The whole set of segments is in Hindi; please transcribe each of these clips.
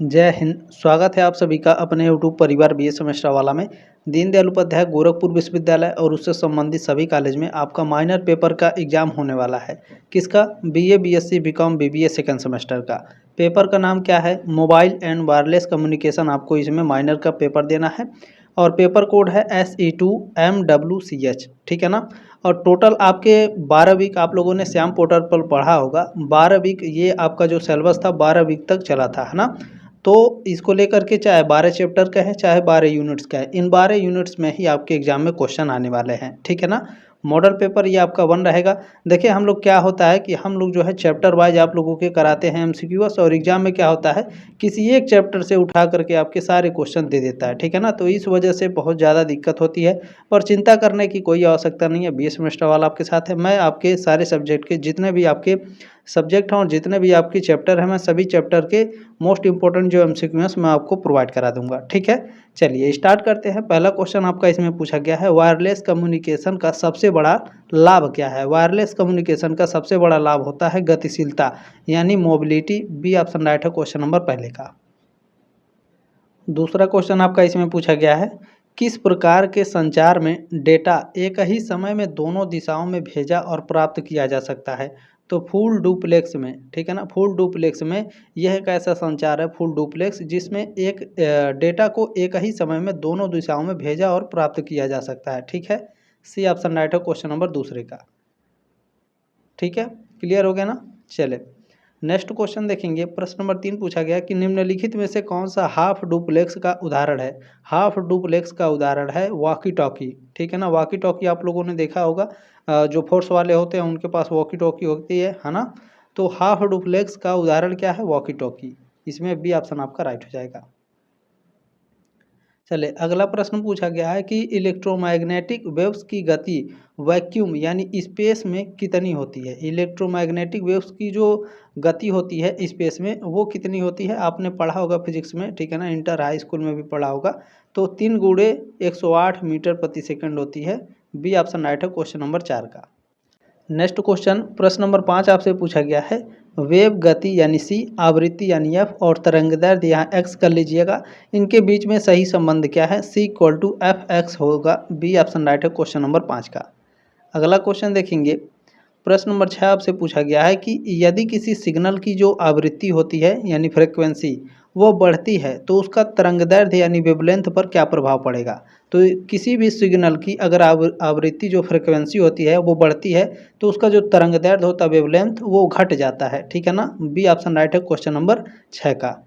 जय हिंद। स्वागत है आप सभी का अपने यूट्यूब परिवार बीए सेमेस्टर वाला में। दीनदयाल उपाध्याय गोरखपुर विश्वविद्यालय और उससे संबंधित सभी कॉलेज में आपका माइनर पेपर का एग्जाम होने वाला है। किसका? BA, BSc, BCom, BBA second semester का। पेपर का नाम क्या है? Mobile and wireless communication. आपको इसमें माइनर का पेपर देना है और पेपर कोड है SE2MWCH, ठीक है ना। और टोटल आपके 12 वीक आप लोगों ने श्याम पोर्टल पर पढ़ा होगा। 12 वीक ये आपका जो सिलेबस था 12 वीक तक चला था, है ना। तो इसको लेकर के चाहे 12 चैप्टर का है चाहे 12 यूनिट्स का है, इन 12 यूनिट्स में ही आपके एग्जाम में क्वेश्चन आने वाले हैं, ठीक है ना। मॉडल पेपर ये आपका 1 रहेगा। देखिए हम लोग क्या होता है कि हम लोग जो है चैप्टर वाइज आप लोगों के कराते हैं एमसीक्यूएस, और एग्जाम में क्या होता है किसी एक चैप्टर से उठा करके आपके सारे क्वेश्चन दे देता है, ठीक है ना। तो इस वजह से बहुत ज़्यादा दिक्कत होती है, पर चिंता करने की कोई आवश्यकता नहीं है। बीए सेमेस्टर वाला आपके साथ है। मैं आपके सारे सब्जेक्ट के जितने भी आपके सब्जेक्ट हैं और जितने भी आपके चैप्टर हैं, मैं सभी चैप्टर के मोस्ट इंपॉर्टेंट जो एमसीक्यूएस मैं आपको प्रोवाइड करा दूंगा, ठीक है। चलिए स्टार्ट करते हैं। पहला क्वेश्चन आपका इसमें पूछा गया है, वायरलेस कम्युनिकेशन का सबसे बड़ा लाभ क्या है? वायरलेस कम्युनिकेशन का सबसे बड़ा लाभ होता है गतिशीलता, यानी मोबिलिटी। बी ऑप्शन राइट है क्वेश्चन नंबर पहले का। दूसरा क्वेश्चन आपका इसमें पूछा गया है, किस प्रकार के संचार में डेटा एक ही समय में दोनों दिशाओं में भेजा और प्राप्त किया जा सकता है? तो फुल डुप्लेक्स में, ठीक है ना। फुल डुप्लेक्स में यह एक ऐसा संचार है, फुल डुप्लेक्स, जिसमें एक डेटा को एक ही समय में दोनों दिशाओं में भेजा और प्राप्त किया जा सकता है, ठीक है। सी ऑप्शन राइट है क्वेश्चन नंबर दूसरे का, ठीक है। क्लियर हो गया ना। चले नेक्स्ट क्वेश्चन देखेंगे। प्रश्न नंबर 3 पूछा गया कि निम्नलिखित में से कौन सा हाफ डुप्लेक्स का उदाहरण है? हाफ डुप्लेक्स का उदाहरण है वॉकी टॉकी, ठीक है ना। वॉकी टॉकी आप लोगों ने देखा होगा, जो फोर्स वाले होते हैं उनके पास वॉकी टॉकी होती है ना। तो हाफ डुप्लेक्स का उदाहरण क्या है? Walkie talkie. इसमें बी ऑप्शन आपका राइट हो जाएगा। चले अगला प्रश्न पूछा गया है कि इलेक्ट्रोमैग्नेटिक वेव्स की गति वैक्यूम यानी स्पेस में कितनी होती है? इलेक्ट्रोमैग्नेटिक वेव्स की जो गति होती है स्पेस में वो कितनी होती है? आपने पढ़ा होगा फिजिक्स में, ठीक है ना। इंटर हाई स्कूल में भी पढ़ा होगा। तो 3 गुणे 108 मीटर प्रति सेकंड होती है। बी ऑप्शन राइट है क्वेश्चन नंबर 4 का। नेक्स्ट क्वेश्चन प्रश्न नंबर 5 आपसे पूछा गया है, वेव गति यानी सी, आवृत्ति यानी एफ और तरंगदैर्ध्य यहाँ एक्स कर लीजिएगा, इनके बीच में सही संबंध क्या है? सी इक्वल टू एफ एक्स होगा। बी ऑप्शन राइट है क्वेश्चन नंबर 5 का। अगला क्वेश्चन देखेंगे। प्रश्न नंबर 6 आपसे पूछा गया है कि यदि किसी सिग्नल की जो आवृत्ति होती है यानी फ्रिक्वेंसी वो बढ़ती है तो उसका तरंगदैर्ध्य यानी वेवलेंथ पर क्या प्रभाव पड़ेगा? तो किसी भी सिग्नल की अगर आवृत्ति जो फ्रिक्वेंसी होती है वो बढ़ती है तो उसका जो तरंगदैर्ध्य होता है वेवलेंथ वो घट जाता है, ठीक है ना। बी ऑप्शन राइट है क्वेश्चन नंबर 6 का।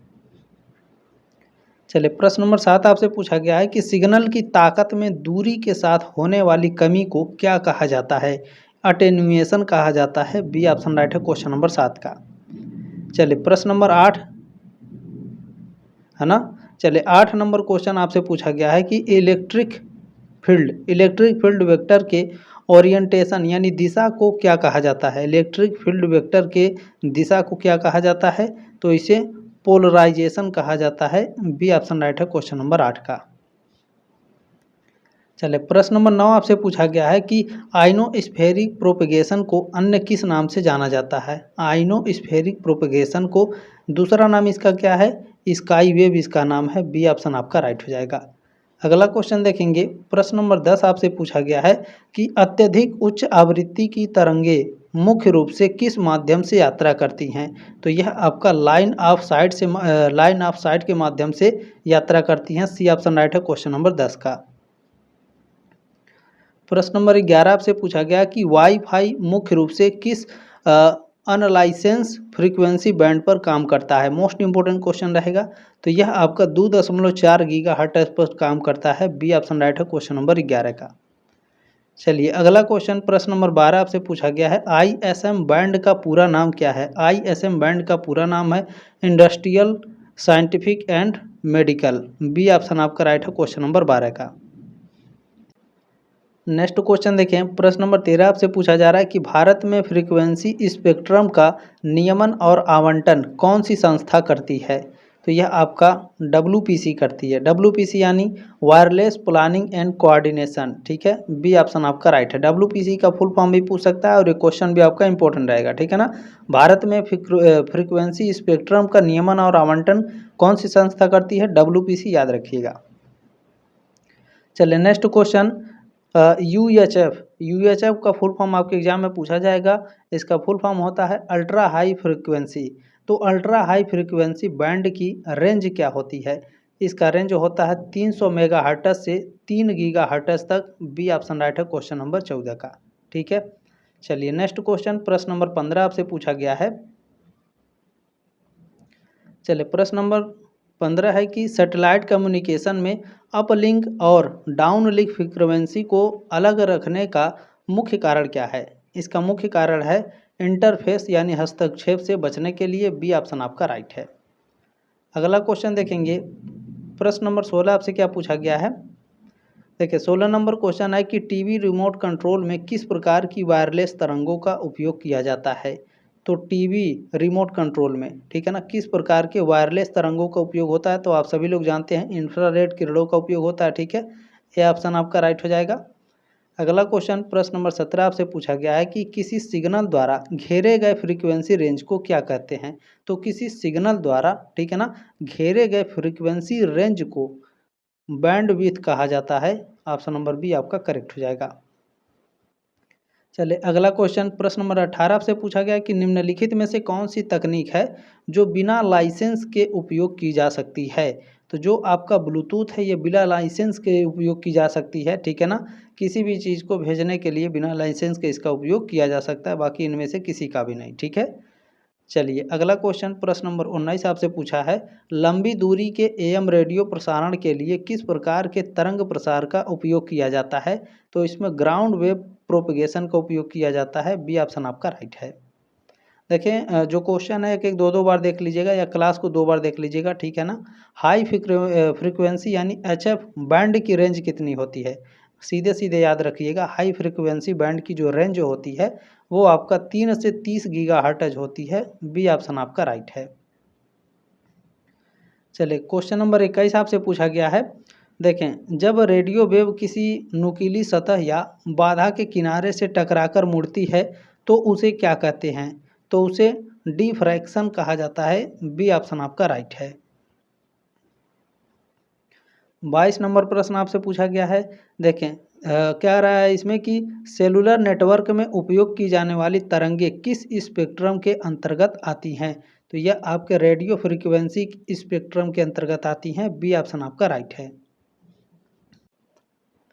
चलिए प्रश्न नंबर 7 आपसे पूछा गया है कि सिग्नल की ताकत में दूरी के साथ होने वाली कमी को क्या कहा जाता है? अटेन्युएशन कहा जाता है। बी ऑप्शन राइट है क्वेश्चन नंबर 7 का। चलिए प्रश्न नंबर 8 है ना। चलिए 8 नंबर क्वेश्चन आपसे पूछा गया है कि इलेक्ट्रिक फील्ड वेक्टर के ओरिएंटेशन यानी दिशा को क्या कहा जाता है? इलेक्ट्रिक फील्ड वेक्टर के दिशा को क्या कहा जाता है? तो इसे पोलराइजेशन कहा जाता है। बी ऑप्शन राइट है क्वेश्चन नंबर 8 का। चलिए प्रश्न नंबर 9 आपसे पूछा गया है कि आइनोस्फेरिक प्रोपगेशन को अन्य किस नाम से जाना जाता है? आइनोस्फेरिक प्रोपगेशन को दूसरा नाम इसका क्या है? स्काई वेव इसका नाम है। बी ऑप्शन आपका राइट हो जाएगा। अगला क्वेश्चन देखेंगे। प्रश्न नंबर 10 आपसे पूछा गया है कि अत्यधिक उच्च आवृत्ति की तरंगे मुख्य रूप से किस माध्यम से यात्रा करती हैं? तो यह आपका लाइन ऑफ साइट के माध्यम से यात्रा करती हैं। सी ऑप्शन राइट है क्वेश्चन नंबर 10 का। प्रश्न नंबर 11 आपसे पूछा गया कि वाईफाई मुख्य रूप से किस अनलाइसेंस फ्रीक्वेंसी बैंड पर काम करता है? मोस्ट इंपोर्टेंट क्वेश्चन रहेगा। तो यह आपका 2.4 गीगाहर्ट्ज पर काम करता है। बी ऑप्शन राइट है क्वेश्चन नंबर 11 का। चलिए अगला क्वेश्चन प्रश्न नंबर 12 आपसे पूछा गया है, ISM बैंड का पूरा नाम क्या है? ISM बैंड का पूरा नाम है industrial, scientific and medical. B option आपका राइट है क्वेश्चन नंबर 12 का। नेक्स्ट क्वेश्चन देखें। प्रश्न नंबर 13 आपसे पूछा जा रहा है कि भारत में फ्रीक्वेंसी स्पेक्ट्रम का नियमन और आवंटन कौन सी संस्था करती है? तो यह आपका WPC करती है। WPC यानी वायरलेस प्लानिंग एंड कोऑर्डिनेशन, ठीक है। बी ऑप्शन आपका राइट है। WPC का फुल फॉर्म भी पूछ सकता है और ये क्वेश्चन भी आपका इंपॉर्टेंट रहेगा, ठीक है ना। भारत में फ्रीक्वेंसी स्पेक्ट्रम का नियमन और आवंटन कौन सी संस्था करती है? WPC, याद रखिएगा। चलिए नेक्स्ट क्वेश्चन, UHF का फुल फॉर्म आपके एग्जाम में पूछा जाएगा। इसका फुल फॉर्म होता है अल्ट्रा हाई फ्रीक्वेंसी। तो अल्ट्रा हाई फ्रीक्वेंसी बैंड की रेंज क्या होती है? इसका रेंज होता है 300 मेगाहर्ट्ज से 3 गीगाहर्ट्ज तक। बी ऑप्शन राइट है क्वेश्चन नंबर 14 का, ठीक है। चलिए नेक्स्ट क्वेश्चन, प्रश्न नंबर 15 आपसे पूछा गया है। चलिए प्रश्न नंबर 15 है कि सैटेलाइट कम्युनिकेशन में अपलिंक और डाउनलिंक फ्रीक्वेंसी को अलग रखने का मुख्य कारण क्या है? इसका मुख्य कारण है इंटरफेस यानी हस्तक्षेप से बचने के लिए। बी ऑप्शन आपका राइट है। अगला क्वेश्चन देखेंगे, प्रश्न नंबर 16 आपसे क्या पूछा गया है। देखिए 16 नंबर क्वेश्चन है कि टीवी रिमोट कंट्रोल में किस प्रकार की वायरलेस तरंगों का उपयोग किया जाता है? तो टीवी रिमोट कंट्रोल में, ठीक है ना, किस प्रकार के वायरलेस तरंगों का उपयोग होता है? तो आप सभी लोग जानते हैं इंफ्रारेड किरणों का उपयोग होता है, ठीक है। ये ऑप्शन आपका राइट हो जाएगा। अगला क्वेश्चन, प्रश्न नंबर 17 आपसे पूछा गया है कि किसी सिग्नल द्वारा घेरे गए फ्रीक्वेंसी रेंज को क्या कहते हैं? तो किसी सिग्नल द्वारा, ठीक है ना, घेरे गए फ्रीक्वेंसी रेंज को बैंडविड्थ कहा जाता है। ऑप्शन नंबर बी आपका करेक्ट हो जाएगा। चलिए अगला क्वेश्चन, प्रश्न नंबर 18 से पूछा गया कि निम्नलिखित में से कौन सी तकनीक है जो बिना लाइसेंस के उपयोग की जा सकती है? तो जो आपका ब्लूटूथ है ये बिना लाइसेंस के उपयोग की जा सकती है, ठीक है ना। किसी भी चीज़ को भेजने के लिए बिना लाइसेंस के इसका उपयोग किया जा सकता है, बाकी इनमें से किसी का भी नहीं, ठीक है। चलिए अगला क्वेश्चन, प्रश्न नंबर 19 आपसे पूछा है, लंबी दूरी के AM रेडियो प्रसारण के लिए किस प्रकार के तरंग प्रसार का उपयोग किया जाता है? तो इसमें ग्राउंड वेव प्रोपगेशन का उपयोग किया जाता है। बी ऑप्शन आपका राइट है। देखें जो क्वेश्चन है एक एक दो बार देख लीजिएगा या क्लास को 2 बार देख लीजिएगा, ठीक है ना। हाई फ्रीक्वेंसी यानी HF बैंड की रेंज कितनी होती है? सीधे सीधे याद रखिएगा, हाई फ्रीक्वेंसी बैंड की जो रेंज होती है वो आपका 3 से 30 गीगाहर्ट्ज होती है। बी ऑप्शन आपका राइट है। चलिए क्वेश्चन नंबर 21 आपसे पूछा गया है। देखें जब रेडियो वेव किसी नुकीली सतह या बाधा के किनारे से टकराकर मुड़ती है तो उसे क्या कहते हैं? तो उसे डिफ्रैक्शन कहा जाता है। बी ऑप्शन आपका राइट है। 22 नंबर प्रश्न आपसे पूछा गया है। देखें क्या रहा है इसमें कि सेलुलर नेटवर्क में उपयोग की जाने वाली तरंगे किस स्पेक्ट्रम के अंतर्गत आती हैं? तो यह आपके रेडियो फ्रीक्वेंसी स्पेक्ट्रम के अंतर्गत आती हैं। बी ऑप्शन आपका राइट है।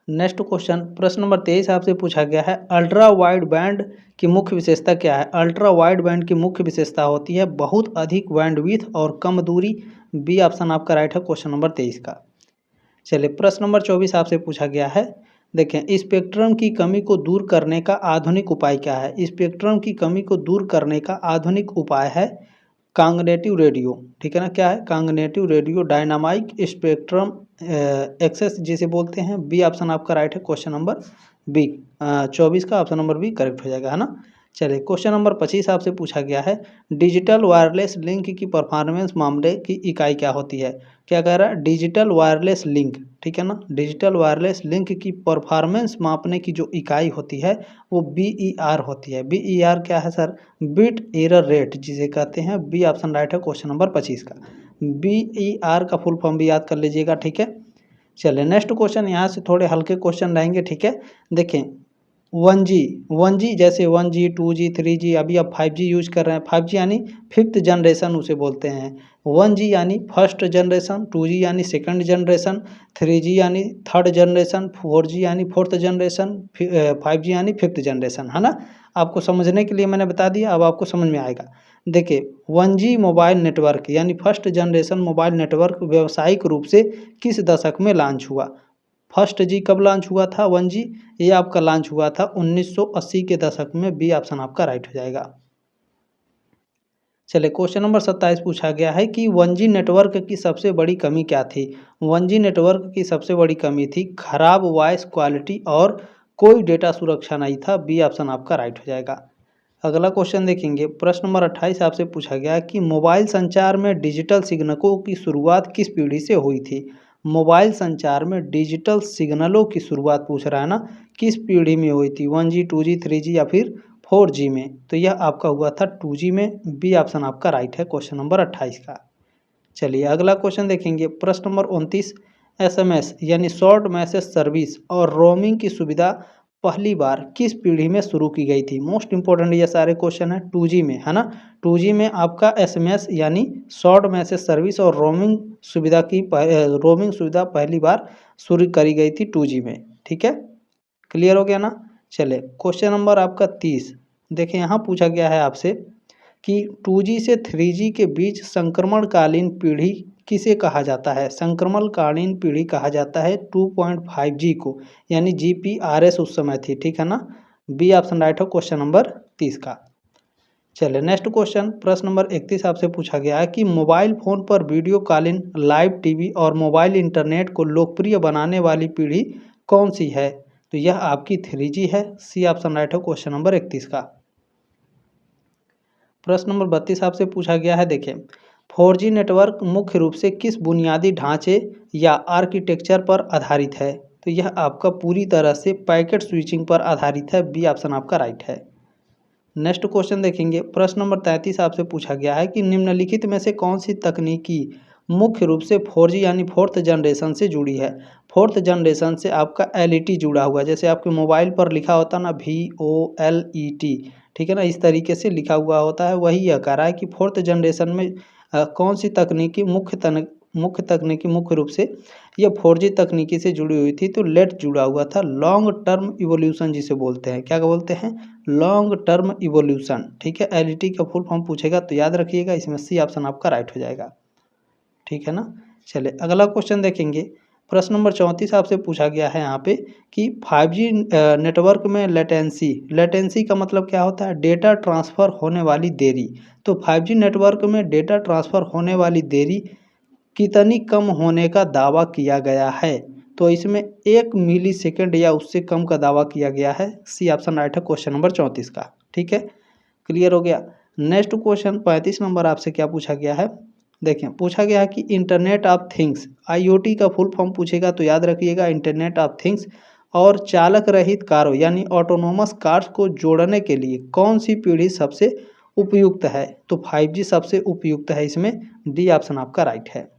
नेक्स्ट क्वेश्चन, प्रश्न नंबर 23 आपसे पूछा गया है, अल्ट्रा वाइड बैंड की मुख्य विशेषता क्या है? अल्ट्रा वाइड बैंड की मुख्य विशेषता होती है बहुत अधिक बैंडविड्थ और कम दूरी। बी ऑप्शन आपका राइट है क्वेश्चन नंबर 23 का। चलिए प्रश्न नंबर 24 आपसे पूछा गया है। देखें स्पेक्ट्रम की कमी को दूर करने का आधुनिक उपाय क्या है? स्पेक्ट्रम की कमी को दूर करने का आधुनिक उपाय है कांगनेटिव रेडियो, ठीक है ना। क्या है? कांगनेटिव रेडियो डायनामाइक स्पेक्ट्रम एक्सेस जिसे बोलते हैं। बी ऑप्शन आपका राइट है क्वेश्चन नंबर बी। 24 का ऑप्शन नंबर बी करेक्ट हो जाएगा, है ना। चलिए क्वेश्चन नंबर 25 आपसे पूछा गया है, डिजिटल वायरलेस लिंक की परफॉर्मेंस मामले की इकाई क्या होती है? क्या कह रहा है? डिजिटल वायरलेस लिंक, ठीक है ना। डिजिटल वायरलेस लिंक की परफॉर्मेंस मापने की जो इकाई होती है वो BER होती है। BER क्या है सर? बिट एरर रेट जिसे कहते हैं। बी ऑप्शन राइट है क्वेश्चन नंबर 25 का। BER का फुल फॉर्म भी याद कर लीजिएगा, ठीक है। चलिए नेक्स्ट क्वेश्चन, यहाँ से थोड़े हल्के क्वेश्चन रहेंगे, ठीक है। देखें 1G जैसे 1G 2G 3G, अभी आप 5G यूज कर रहे हैं। 5G यानी फिफ्थ जनरेशन उसे बोलते हैं। 1G यानी फर्स्ट जनरेशन, 2G यानी सेकंड जनरेशन, 3G यानी थर्ड जनरेशन, 4G यानी फोर्थ जनरेशन, 5G यानी फिफ्थ जनरेशन, है ना। आपको समझने के लिए मैंने बता दिया, अब आपको समझ में आएगा। देखिए 1G मोबाइल नेटवर्क यानी फर्स्ट जनरेशन मोबाइल नेटवर्क व्यावसायिक रूप से किस दशक में लॉन्च हुआ? फर्स्ट जी कब लॉन्च हुआ था? 1G ये आपका लॉन्च हुआ था 1980 के दशक में। बी ऑप्शन आपका राइट हो जाएगा। चलिए क्वेश्चन नंबर 27 पूछा गया है कि 1G नेटवर्क की सबसे बड़ी कमी क्या थी? 1G नेटवर्क की सबसे बड़ी कमी थी खराब वॉइस क्वालिटी और कोई डेटा सुरक्षा नहीं था। बी ऑप्शन आपका राइट हो जाएगा। अगला क्वेश्चन देखेंगे, प्रश्न नंबर 28 आपसे पूछा गया है कि मोबाइल संचार में डिजिटल सिग्नलों की शुरुआत किस पीढ़ी से हुई थी। मोबाइल संचार में डिजिटल सिग्नलों की शुरुआत पूछ रहा है ना, किस पीढ़ी में हुई थी, 1G 2G 3G या फिर 4G में। तो यह आपका हुआ था 2G में। बी ऑप्शन आपका राइट है क्वेश्चन नंबर 28 का। चलिए अगला क्वेश्चन देखेंगे, प्रश्न नंबर 29, एसएमएस यानी शॉर्ट मैसेज सर्विस और रोमिंग की सुविधा पहली बार किस पीढ़ी में शुरू की गई थी। मोस्ट इंपॉर्टेंट ये सारे क्वेश्चन है 2G में, है ना। 2G में आपका एसएमएस यानी शॉर्ट मैसेज सर्विस और रोमिंग सुविधा पहली बार शुरू करी गई थी 2G में। ठीक है, क्लियर हो गया ना। चले क्वेश्चन नंबर आपका 30, देखिए यहाँ पूछा गया है आपसे कि 2G से 3G के बीच संक्रमणकालीन पीढ़ी किसे कहा जाता है। संक्रमणकालीन पीढ़ी कहा जाता है 2.5G को, यानी GPRS उस समय थी। ठीक है ना, बी ऑप्शन राइट हो क्वेश्चन नंबर 30 का। चलिए नेक्स्ट क्वेश्चन, प्रश्न नंबर 31 आपसे पूछा गया है कि मोबाइल फ़ोन पर वीडियो कॉलिंग, लाइव टीवी और मोबाइल इंटरनेट को लोकप्रिय बनाने वाली पीढ़ी कौन सी है। तो यह आपकी 3G है। सी ऑप्शन राइट हो क्वेश्चन नंबर 31 का। प्रश्न नंबर 32 आपसे पूछा गया है, देखिए 4G नेटवर्क मुख्य रूप से किस बुनियादी ढांचे या आर्किटेक्चर पर आधारित है। तो यह आपका पूरी तरह से पैकेट स्विचिंग पर आधारित है। बी ऑप्शन आपका राइट है। नेक्स्ट क्वेश्चन देखेंगे, प्रश्न नंबर 33 आपसे पूछा गया है कि निम्नलिखित में से कौन सी तकनीकी मुख्य रूप से 4G यानी फोर्थ जनरेशन से जुड़ी है। फोर्थ जनरेशन से आपका LET जुड़ा हुआ है, जैसे आपके मोबाइल पर लिखा होता ना VOLET, ठीक है ना, इस तरीके से लिखा हुआ होता है। वही यह कह रहा है कि फोर्थ जनरेशन में कौन सी तकनीकी मुख्य रूप से ये 4G तकनीकी से जुड़ी हुई थी। तो लेट जुड़ा हुआ था, लॉन्ग टर्म इवोल्यूशन जिसे बोलते हैं। क्या बोलते हैं, लॉन्ग टर्म इवोल्यूशन। ठीक है, LET का फुल फॉर्म पूछेगा तो याद रखिएगा, इसमें सी ऑप्शन आपका राइट हो जाएगा। ठीक है ना। चलिए अगला क्वेश्चन देखेंगे, प्रश्न नंबर 34 आपसे पूछा गया है यहाँ पे कि 5G नेटवर्क में लेटेंसी का मतलब क्या होता है, डेटा ट्रांसफ़र होने वाली देरी। तो 5G नेटवर्क में डेटा ट्रांसफ़र होने वाली देरी कितनी कम होने का दावा किया गया है। तो इसमें 1 मिलीसेकंड या उससे कम का दावा किया गया है। सी ऑप्शन राइट है क्वेश्चन नंबर 34 का। ठीक है, क्लियर हो गया। नेक्स्ट क्वेश्चन 35 नंबर आपसे क्या पूछा गया है, देखिए पूछा गया है कि इंटरनेट ऑफ थिंग्स, IoT का फुल फॉर्म पूछेगा तो याद रखिएगा इंटरनेट ऑफ थिंग्स और चालक रहित कारों यानी ऑटोनोमस कार्स को जोड़ने के लिए कौन सी पीढ़ी सबसे उपयुक्त है। तो 5G सबसे उपयुक्त है, इसमें डी ऑप्शन आपका राइट है।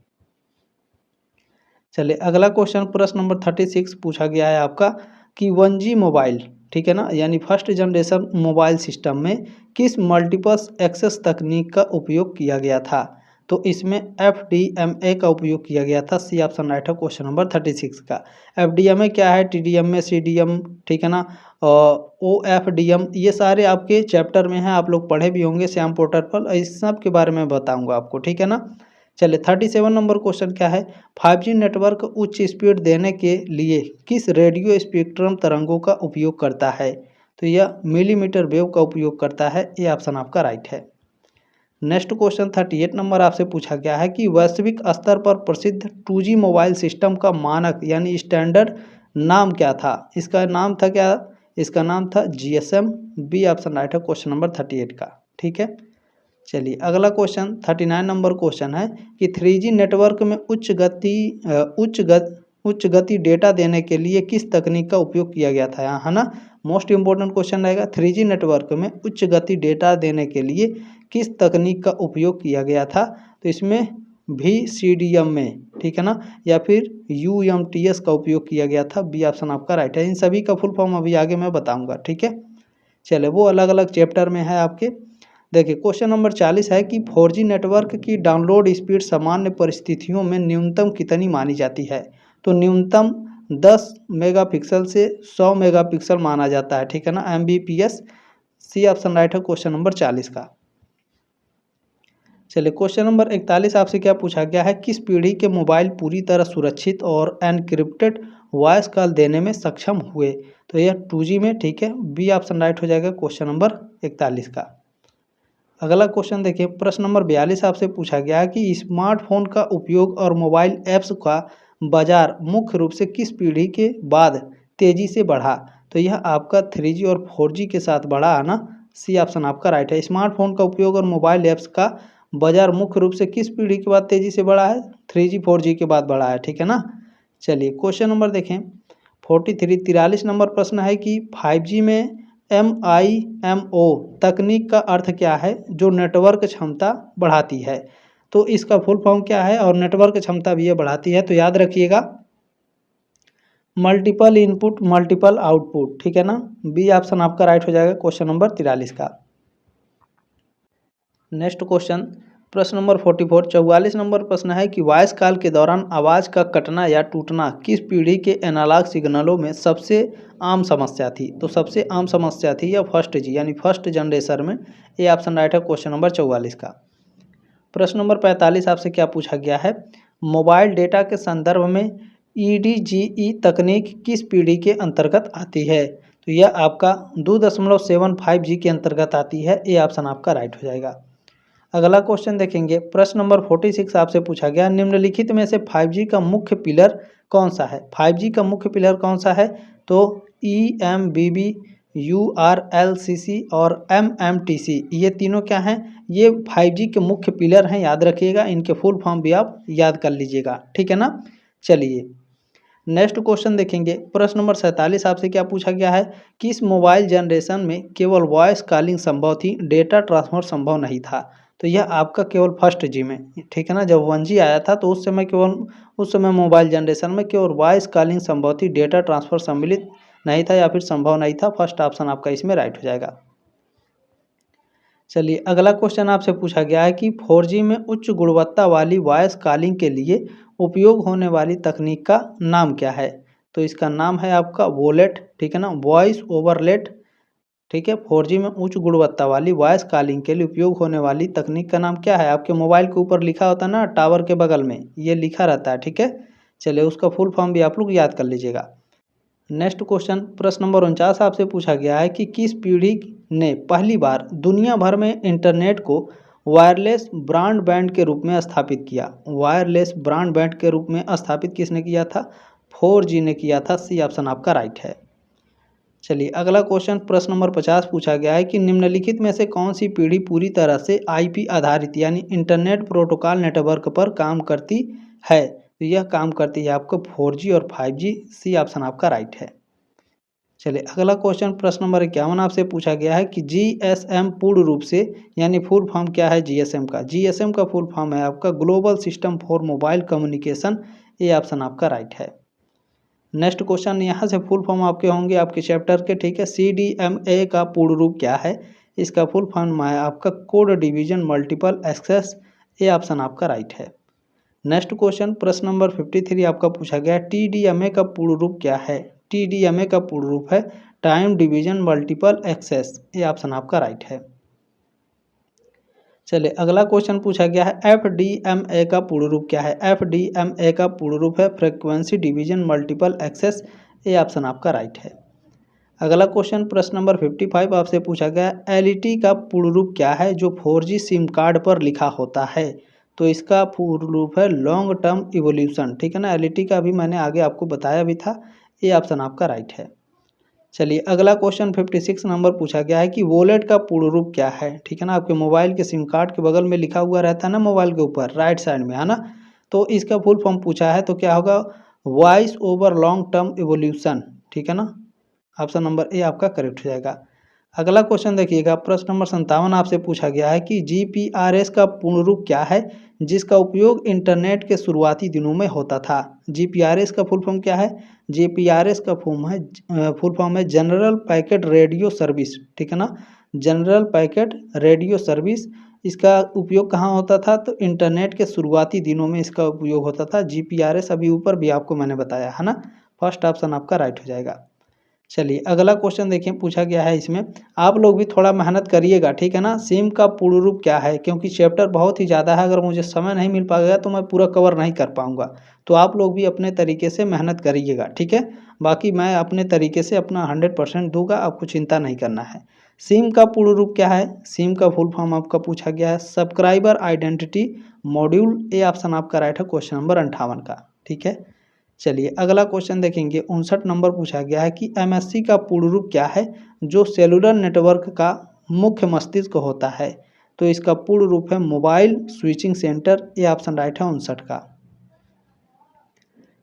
चलिए अगला क्वेश्चन, प्रश्न नंबर 36 पूछा गया है आपका कि 1G मोबाइल, ठीक है ना, यानी फर्स्ट जनरेशन मोबाइल सिस्टम में किस मल्टीपल एक्सेस तकनीक का उपयोग किया गया था। तो इसमें FDMA का उपयोग किया गया था। सी ऑप्शन राइट है क्वेश्चन नंबर 36 का। FDMA क्या है, TDMA, CDM, ठीक है ना, OFDM, ये सारे आपके चैप्टर में हैं, आप लोग पढ़े भी होंगे श्याम पोर्टल पर, इस सब के बारे में बताऊंगा आपको। ठीक है ना। चलिए 37 नंबर क्वेश्चन क्या है, 5G नेटवर्क उच्च स्पीड देने के लिए किस रेडियो स्पेक्ट्रम तरंगों का उपयोग करता है। तो यह मिलीमीटर वेव का उपयोग करता है। ये ऑप्शन आपका राइट है। नेक्स्ट क्वेश्चन 38 नंबर आपसे पूछा गया है कि वैश्विक स्तर पर प्रसिद्ध 2G मोबाइल सिस्टम का मानक यानी स्टैंडर्ड नाम क्या था। इसका नाम था क्या, इसका नाम था GSM। बी ऑप्शन राइट है क्वेश्चन नंबर 38 का। ठीक है, चलिए अगला क्वेश्चन 39 नंबर क्वेश्चन है कि 3G नेटवर्क में उच्च गति डेटा देने के लिए किस तकनीक का उपयोग किया गया था, है ना। मोस्ट इंपॉर्टेंट क्वेश्चन रहेगा, 3G नेटवर्क में उच्च गति डेटा देने के लिए किस तकनीक का उपयोग किया गया था। तो इसमें VCDM में, ठीक है ना, या फिर UMTS का उपयोग किया गया था। बी ऑप्शन आपका राइट है। इन सभी का फुल फॉर्म अभी आगे मैं बताऊंगा। ठीक है, चले वो अलग अलग चैप्टर में है आपके। देखिए क्वेश्चन नंबर 40 है कि 4G नेटवर्क की डाउनलोड स्पीड सामान्य परिस्थितियों में न्यूनतम कितनी मानी जाती है। तो न्यूनतम 10 मेगापिक्सल से 100 मेगापिक्सल माना जाता है। ठीक है ना, MBPS। सी ऑप्शन राइट है क्वेश्चन नंबर 40 का। चलिए क्वेश्चन नंबर 41 आपसे क्या पूछा गया है, किस पीढ़ी के मोबाइल पूरी तरह सुरक्षित और एनक्रिप्टेड वॉइस कॉल देने में सक्षम हुए। तो यह 2G में। ठीक है, बी ऑप्शन राइट हो जाएगा क्वेश्चन नंबर 41 का। अगला क्वेश्चन देखिए, प्रश्न नंबर 42 आपसे पूछा गया है कि स्मार्टफोन का उपयोग और मोबाइल ऐप्स का बाजार मुख्य रूप से किस पीढ़ी के बाद तेजी से बढ़ा। तो यह आपका 3G और 4G के साथ बढ़ा, है ना। सी ऑप्शन आपका राइट है। स्मार्टफोन का उपयोग और मोबाइल ऐप्स का बाजार मुख्य रूप से किस पीढ़ी के बाद तेजी से बढ़ा है? 3G 4G के बाद बढ़ा है, ठीक है ना। चलिए क्वेश्चन नंबर देखें 43 नंबर प्रश्न है कि 5G में MIMO तकनीक का अर्थ क्या है जो नेटवर्क क्षमता बढ़ाती है? तो इसका फुल फॉर्म क्या है और नेटवर्क क्षमता भी ये बढ़ाती है, तो याद रखिएगा मल्टीपल इनपुट मल्टीपल आउटपुट, ठीक है ना। बी ऑप्शन आपका राइट हो जाएगा क्वेश्चन नंबर 43 का। नेक्स्ट क्वेश्चन प्रश्न नंबर 44 नंबर प्रश्न है कि वॉइस कॉल के दौरान आवाज़ का कटना या टूटना किस पीढ़ी के एनालॉग सिग्नलों में सबसे आम समस्या थी? तो सबसे आम समस्या थी या फर्स्ट जी यानी फर्स्ट जनरेशन में। ये ऑप्शन राइट है क्वेश्चन नंबर 44 का। प्रश्न नंबर 45 आपसे क्या पूछा गया है? मोबाइल डेटा के संदर्भ में EDGE तकनीक किस पीढ़ी के अंतर्गत आती है? तो यह आपका 2.75G के अंतर्गत आती है। ये ऑप्शन आपका राइट हो जाएगा। अगला क्वेश्चन देखेंगे प्रश्न नंबर 46 आपसे पूछा गया निम्नलिखित में से 5G का मुख्य पिलर कौन सा है? 5G का मुख्य पिलर कौन सा है? तो EMBB, URLCC और MMTC ये तीनों क्या हैं? ये 5G के मुख्य पिलर हैं, याद रखिएगा। इनके फुल फॉर्म भी आप याद कर लीजिएगा, ठीक है ना। चलिए नेक्स्ट क्वेश्चन देखेंगे प्रश्न नंबर 47 आपसे क्या पूछा गया है? किस मोबाइल जनरेशन में केवल वॉइस कॉलिंग संभव थी, डेटा ट्रांसफर संभव नहीं था? तो यह आपका केवल फर्स्ट जी में, ठीक है ना। जब 1G आया था तो उस समय मोबाइल जनरेशन में केवल वॉइस कॉलिंग संभव थी, डेटा ट्रांसफर सम्मिलित नहीं था या फिर संभव नहीं था। फर्स्ट ऑप्शन आपका इसमें राइट हो जाएगा। चलिए अगला क्वेश्चन आपसे पूछा गया है कि 4G में उच्च गुणवत्ता वाली वॉइस कॉलिंग के लिए उपयोग होने वाली तकनीक का नाम क्या है? तो इसका नाम है आपका वोलेट, ठीक है ना, वॉइस ओवर लेट, ठीक है। 4G में उच्च गुणवत्ता वाली वॉइस कॉलिंग के लिए उपयोग होने वाली तकनीक का नाम क्या है? आपके मोबाइल के ऊपर लिखा होता है ना, टावर के बगल में ये लिखा रहता है, ठीक है। चलिए उसका फुल फॉर्म भी आप लोग याद कर लीजिएगा। नेक्स्ट क्वेश्चन प्रश्न नंबर 49 आपसे पूछा गया है कि किस पीढ़ी ने पहली बार दुनिया भर में इंटरनेट को वायरलेस ब्रॉडबैंड के रूप में स्थापित किया? वायरलेस ब्रॉडबैंड के रूप में स्थापित किसने किया था? 4G ने किया था। सी ऑप्शन आपका राइट है। चलिए अगला क्वेश्चन प्रश्न नंबर 50 पूछा गया है कि निम्नलिखित में से कौन सी पीढ़ी पूरी तरह से IP आधारित यानी इंटरनेट प्रोटोकॉल नेटवर्क पर काम करती है? तो यह काम करती है आपको 4G और 5G। सी ऑप्शन आपका राइट है। चलिए अगला क्वेश्चन प्रश्न नंबर 51 आपसे पूछा गया है कि GSM पूर्ण रूप से यानी फुल फॉर्म क्या है GSM का? GSM का फुल फॉर्म है आपका global system for mobile communication. ये ऑप्शन आपका राइट है। नेक्स्ट क्वेश्चन यहाँ से फुल फॉर्म आपके होंगे आपके चैप्टर के, ठीक है। CDMA का पूर्ण रूप क्या है? इसका फुल फॉर्म है आपका कोड डिवीजन मल्टीपल एक्सेस। ये ऑप्शन आपका राइट है। नेक्स्ट क्वेश्चन प्रश्न नंबर 53 आपका पूछा गया TDMA का पूर्ण रूप क्या है? TDMA का पूर्ण रूप है टाइम डिवीजन मल्टीपल एक्सेस। ये ऑप्शन आपका राइट है। चलिए अगला क्वेश्चन पूछा गया है FDMA का पूर्ण रूप क्या है? FDMA का पूर्ण रूप है फ्रीक्वेंसी डिवीजन मल्टीपल एक्सेस। ये ऑप्शन आपका राइट है। अगला क्वेश्चन प्रश्न नंबर 55 आपसे पूछा गया LET का पूर्ण रूप क्या है जो 4G सिम कार्ड पर लिखा होता है? तो इसका पूर्ण रूप है लॉन्ग टर्म इवोल्यूशन, ठीक है ना। LET का भी मैंने आगे आपको बताया भी था। ये ऑप्शन आपका राइट है। चलिए अगला क्वेश्चन 56 नंबर पूछा गया है कि वॉलेट का पूर्ण रूप क्या है? ठीक है ना, आपके मोबाइल के सिम कार्ड के बगल में लिखा हुआ रहता है ना, मोबाइल के ऊपर राइट साइड में, है ना। तो इसका फुल फॉर्म पूछा है तो क्या होगा? Voice over long term evolution, ठीक है ना। ऑप्शन नंबर ए आपका करेक्ट हो जाएगा। अगला क्वेश्चन देखिएगा प्रश्न नंबर 57 आपसे पूछा गया है कि GPRS का पूर्ण रूप क्या है जिसका उपयोग इंटरनेट के शुरुआती दिनों में होता था? GPRS का फुल फॉर्म क्या है? GPRS का फुल फॉर्म है जनरल पैकेट रेडियो सर्विस, ठीक है ना। General packet radio service. इसका उपयोग कहाँ होता था? तो इंटरनेट के शुरुआती दिनों में इसका उपयोग होता था। GPRS अभी ऊपर भी आपको मैंने बताया है ना। फर्स्ट ऑप्शन आपका राइट हो जाएगा। चलिए अगला क्वेश्चन देखिए पूछा गया है, इसमें आप लोग भी थोड़ा मेहनत करिएगा, ठीक है ना। सिम का पूर्ण रूप क्या है? क्योंकि चैप्टर बहुत ही ज़्यादा है, अगर मुझे समय नहीं मिल पाएगा तो मैं पूरा कवर नहीं कर पाऊंगा। तो आप लोग भी अपने तरीके से मेहनत करिएगा, ठीक है। बाकी मैं अपने तरीके से अपना 100% दूंगा, आपको चिंता नहीं करना है। सिम का पूर्ण रूप क्या है? सिम का फुल फॉर्म आपका पूछा गया है subscriber identity module. A option आपका राइट है क्वेश्चन नंबर 58 का, ठीक है। चलिए अगला क्वेश्चन देखेंगे 59 नंबर पूछा गया है कि MSC का पूर्ण रूप क्या है जो सेलुलर नेटवर्क का मुख्य मस्तिष्क होता है? तो इसका पूर्ण रूप है मोबाइल स्विचिंग सेंटर। ये ऑप्शन राइट है 59 का।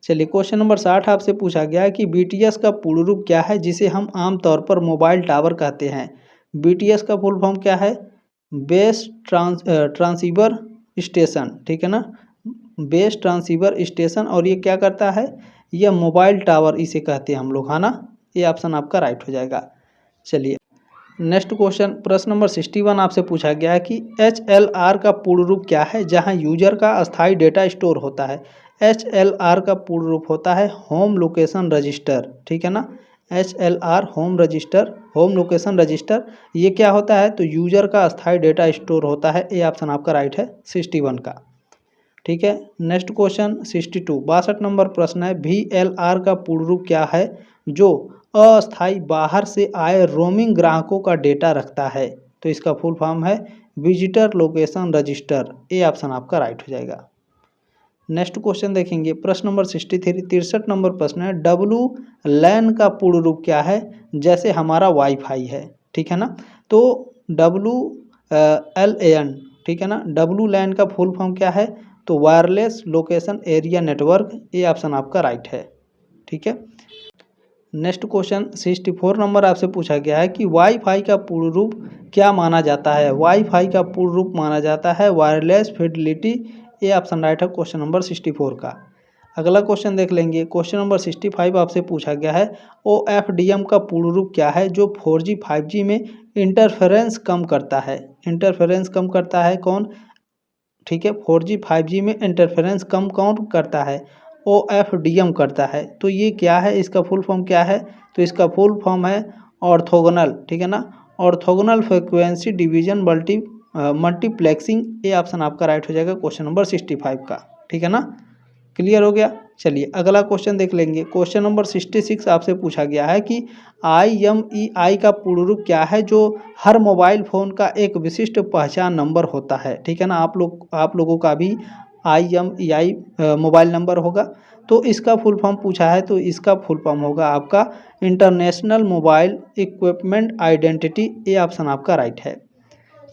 चलिए क्वेश्चन नंबर 60 आपसे पूछा गया है कि बीटीएस का पूर्ण रूप क्या है जिसे हम आमतौर पर मोबाइल टावर कहते हैं? बीटीएस का फुल फॉर्म क्या है? बेस ट्रांसीवर स्टेशन, ठीक है ना, बेस ट्रांसीवर स्टेशन। और ये क्या करता है? यह मोबाइल टावर इसे कहते हैं हम लोग, है ना। ये ऑप्शन आपका राइट हो जाएगा। चलिए नेक्स्ट क्वेश्चन, प्रश्न नंबर 61 आपसे पूछा गया है कि HLR का पूर्ण रूप क्या है जहां यूजर का अस्थायी डेटा स्टोर होता है? HLR का पूर्ण रूप होता है होम लोकेशन रजिस्टर, ठीक है ना। HLR home register, home location register. ये क्या होता है? तो यूजर का अस्थायी डेटा स्टोर होता है। ये ऑप्शन आपका राइट है 61 का, ठीक है। नेक्स्ट क्वेश्चन 62 62 नंबर प्रश्न है, VLR का पूर्ण रूप क्या है जो अस्थायी बाहर से आए रोमिंग ग्राहकों का डेटा रखता है? तो इसका फुल फॉर्म है visitor location register. A option आपका राइट हो जाएगा। नेक्स्ट क्वेश्चन देखेंगे, प्रश्न नंबर 63 63 नंबर प्रश्न है, WLAN का पूर्ण रूप क्या है जैसे हमारा वाईफाई है, ठीक है ना। तो WLAN, ठीक है ना, WLAN का फुल फॉर्म क्या है? तो वायरलेस लोकेशन एरिया नेटवर्क। ये ऑप्शन आपका राइट है, ठीक है। नेक्स्ट क्वेश्चन 64 नंबर आपसे पूछा गया है कि वाईफाई का पूर्ण रूप क्या माना जाता है? वाईफाई का पूर्ण रूप माना जाता है वायरलेस फिडेलिटी। ये ऑप्शन राइट है क्वेश्चन नंबर 64 का। अगला क्वेश्चन देख लेंगे, क्वेश्चन नंबर 65 आपसे पूछा गया है, OFDM का पूर्ण रूप क्या है जो 4G 5G में इंटरफेरेंस कम करता है? इंटरफेरेंस कम करता है कौन? ठीक है, 4G 5G में इंटरफेरेंस कम कौन करता है? OFDM करता है। तो ये क्या है, इसका फुल फॉर्म क्या है? तो इसका फुल फॉर्म है ऑर्थोगोनल, ठीक है ना, ऑर्थोगोनल फ्रिक्वेंसी डिवीजन मल्टीप्लेक्सिंग। ये ऑप्शन आपका राइट हो जाएगा क्वेश्चन नंबर 65 का, ठीक है ना। क्लियर हो गया। चलिए अगला क्वेश्चन देख लेंगे, क्वेश्चन नंबर 66 आपसे पूछा गया है कि IMEI का पूर्ण रूप क्या है जो हर मोबाइल फ़ोन का एक विशिष्ट पहचान नंबर होता है, ठीक है ना। आप लोगों का भी IMEI मोबाइल नंबर होगा। तो इसका फुल फॉर्म पूछा है, तो इसका फुल फॉर्म होगा आपका इंटरनेशनल मोबाइल इक्विपमेंट आइडेंटिटी। ये ऑप्शन आपका राइट है।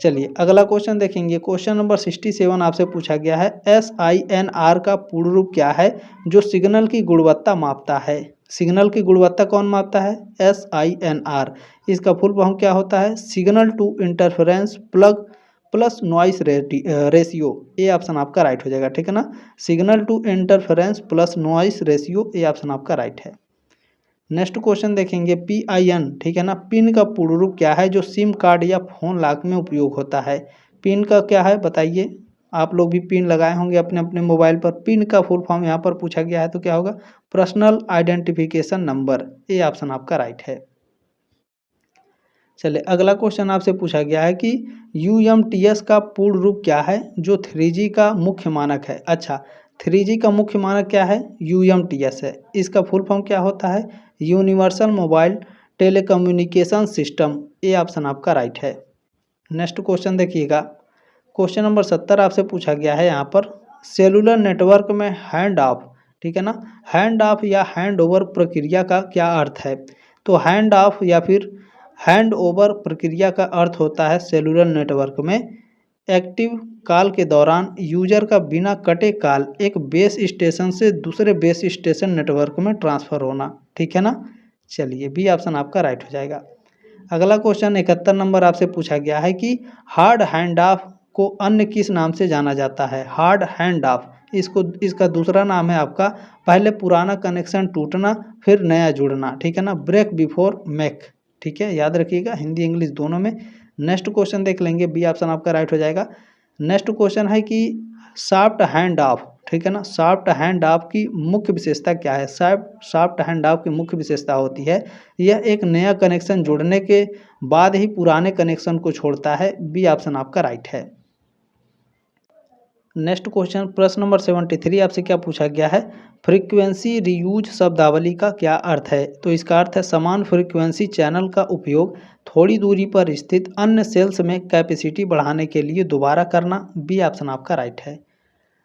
चलिए अगला क्वेश्चन देखेंगे, क्वेश्चन नंबर 67 आपसे पूछा गया है, SINR का पूर्ण रूप क्या है जो सिग्नल की गुणवत्ता मापता है? सिग्नल की गुणवत्ता कौन मापता है? SINR। इसका फुल फॉर्म क्या होता है? Signal to interference plug plus noise ratio. ये ऑप्शन आपका राइट हो जाएगा, ठीक है ना। Signal to interference plus noise ratio. ये ऑप्शन आपका राइट है। नेक्स्ट क्वेश्चन देखेंगे, PIN, ठीक है ना, पिन का पूर्ण रूप क्या है जो सिम कार्ड या फोन लॉक में उपयोग होता है? पिन का क्या है बताइए। आप लोग भी पिन लगाए होंगे अपने अपने मोबाइल पर। पिन का फुल फॉर्म यहाँ पर पूछा गया है तो क्या होगा? Personal identification number. ये ऑप्शन आपका राइट है। चलिए अगला क्वेश्चन आपसे पूछा गया है कि UMTS का पूर्ण रूप क्या है जो 3G का मुख्य मानक है? अच्छा, 3G का मुख्य मानक क्या है? UMTS है। इसका फुल फॉर्म क्या होता है? Universal mobile telecommunication system. ये ऑप्शन आपका राइट है। नेक्स्ट क्वेश्चन देखिएगा, क्वेश्चन नंबर 70 आपसे पूछा गया है यहाँ पर, सेलुलर नेटवर्क में हैंड ऑफ, ठीक है ना, हैंड ऑफ या हैंड ओवर प्रक्रिया का क्या अर्थ है? तो हैंड ऑफ या फिर हैंड ओवर प्रक्रिया का अर्थ होता है सेलुलर नेटवर्क में एक्टिव कॉल के दौरान यूजर का बिना कटे कॉल एक बेस स्टेशन से दूसरे बेस स्टेशन नेटवर्क में ट्रांसफ़र होना, ठीक है ना। चलिए बी ऑप्शन आपका राइट हो जाएगा। अगला क्वेश्चन 71 नंबर आपसे पूछा गया है कि हार्ड हैंड ऑफ को अन्य किस नाम से जाना जाता है? हार्ड हैंड ऑफ, इसका दूसरा नाम है आपका पहले पुराना कनेक्शन टूटना फिर नया जुड़ना, ठीक है ना, ब्रेक बिफोर मेक, ठीक है, याद रखिएगा हिंदी इंग्लिश दोनों में। नेक्स्ट क्वेश्चन देख लेंगे, बी ऑप्शन आपका राइट हो जाएगा। नेक्स्ट क्वेश्चन है कि सॉफ्ट हैंड ऑफ, ठीक है ना, सॉफ्ट हैंड ऑफ की मुख्य विशेषता क्या है? सॉफ्ट हैंड ऑफ की मुख्य विशेषता होती है यह एक नया कनेक्शन जोड़ने के बाद ही पुराने कनेक्शन को छोड़ता है। बी ऑप्शन आपका राइट है। नेक्स्ट क्वेश्चन प्रश्न नंबर 73 आपसे क्या पूछा गया है, फ्रीक्वेंसी रीयूज शब्दावली का क्या अर्थ है? तो इसका अर्थ है समान फ्रीक्वेंसी चैनल का उपयोग थोड़ी दूरी पर स्थित अन्य सेल्स में कैपेसिटी बढ़ाने के लिए दोबारा करना। बी ऑप्शन आपका राइट है।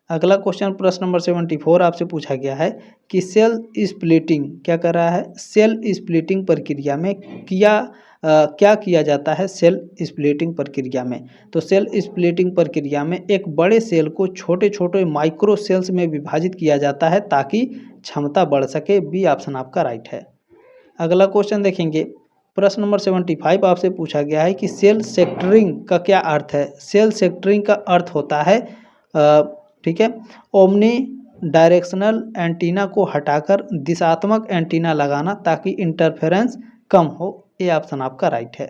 अगला क्वेश्चन प्रश्न नंबर 74 आपसे पूछा गया है कि सेल स्प्लिटिंग क्या कर रहा है? सेल स्प्लिटिंग प्रक्रिया में किया क्या किया जाता है सेल स्प्लिटिंग प्रक्रिया में। तो सेल स्प्लिटिंग प्रक्रिया में एक बड़े सेल को छोटे छोटे माइक्रो सेल्स में विभाजित किया जाता है ताकि क्षमता बढ़ सके। बी ऑप्शन आपका राइट है। अगला क्वेश्चन देखेंगे, प्रश्न नंबर 75 आपसे पूछा गया है कि सेल सेक्टरिंग का क्या अर्थ है। सेल सेक्टरिंग का अर्थ होता है ठीक है, ओमनी डायरेक्शनल एंटीना को हटाकर दिशात्मक एंटीना लगाना ताकि इंटरफेरेंस कम हो। ये ऑप्शन आपका राइट है।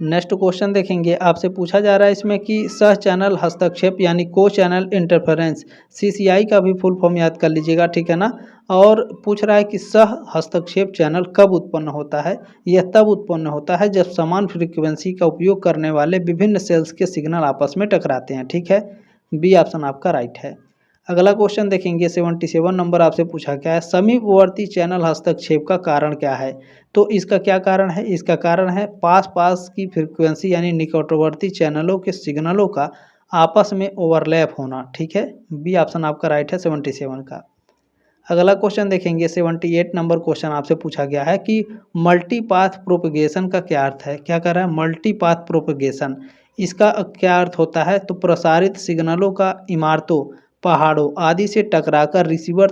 नेक्स्ट क्वेश्चन देखेंगे, आपसे पूछा जा रहा है इसमें कि सह चैनल हस्तक्षेप यानी को चैनल इंटरफेरेंस, सीसीआई का भी फुल फॉर्म याद कर लीजिएगा, ठीक है ना। और पूछ रहा है कि सह हस्तक्षेप चैनल कब उत्पन्न होता है। यह तब उत्पन्न होता है जब समान फ्रीक्वेंसी का उपयोग करने वाले विभिन्न सेल्स के सिग्नल आपस में टकराते हैं, ठीक है। बी ऑप्शन आपका राइट है। अगला क्वेश्चन देखेंगे, 77 नंबर आपसे पूछा गया है समीपवर्ती चैनल हस्तक्षेप का कारण क्या है। तो इसका क्या कारण है, इसका कारण है पास पास की फ्रीक्वेंसी यानी निकटवर्ती चैनलों के सिग्नलों का आपस में ओवरलैप होना, ठीक है। बी ऑप्शन आपका राइट है 77 का। अगला क्वेश्चन देखेंगे, 78 नंबर क्वेश्चन आपसे पूछा गया है कि मल्टीपाथ प्रोपगेशन का क्या अर्थ है। क्या कर रहा है, मल्टीपाथ प्रोपगेशन, इसका क्या अर्थ होता है। तो प्रसारित सिग्नलों का इमारतों, पहाड़ों आदि से टकराकर रिसीवर